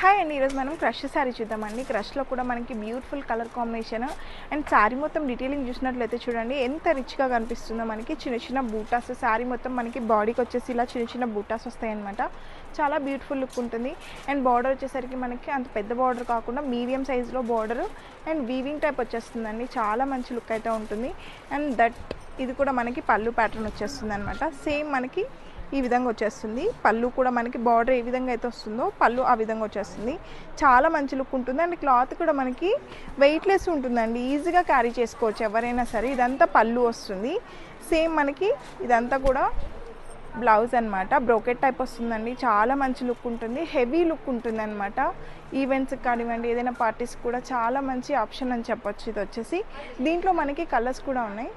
Hi అండి, ఈరోజు మనం క్రష్ శారీ చూద్దామండి. క్రష్లో కూడా మనకి beautiful colour combination and sari మొత్తం డీటెయిలింగ్ చూసినట్లయితే చూడండి ఎంత రిచ్గా కనిపిస్తుందో. మనకి చిన్న చిన్న బూటాస్, శారీ మొత్తం మనకి బాడీకి వచ్చేసి ఇలా చిన్న చిన్న బూటాస్ వస్తాయన్నమాట. చాలా బ్యూటిఫుల్ లుక్ ఉంటుంది. అండ్ బార్డర్ వచ్చేసరికి మనకి అంత పెద్ద బార్డర్ కాకుండా మీడియం సైజులో బార్డర్ అండ్ వీవింగ్ టైప్ వచ్చేస్తుందండి. చాలా మంచి లుక్ అయితే ఉంటుంది. అండ్ ఇది కూడా మనకి పళ్ళు ప్యాటర్న్ వచ్చేస్తుంది అనమాట. సేమ్ మనకి ఈ విధంగా వచ్చేస్తుంది. పళ్ళు కూడా మనకి బార్డర్ ఏ విధంగా అయితే వస్తుందో పళ్ళు ఆ విధంగా వచ్చేస్తుంది. చాలా మంచి లుక్ ఉంటుంది. అండ్ క్లాత్ కూడా మనకి వెయిట్లెస్ ఉంటుందండి, ఈజీగా క్యారీ చేసుకోవచ్చు ఎవరైనా సరే. ఇదంతా పళ్ళు వస్తుంది. సేమ్ మనకి ఇదంతా కూడా బ్లౌజ్ అనమాట. బ్రోకెట్ టైప్ వస్తుందండి. చాలా మంచి లుక్ ఉంటుంది, హెవీ లుక్ ఉంటుంది అనమాట. ఈవెంట్స్కి కానివ్వండి, ఏదైనా పార్టీస్కి కూడా చాలా మంచి ఆప్షన్ అని చెప్పొచ్చు. ఇది వచ్చేసి దీంట్లో మనకి కలర్స్ కూడా ఉన్నాయి.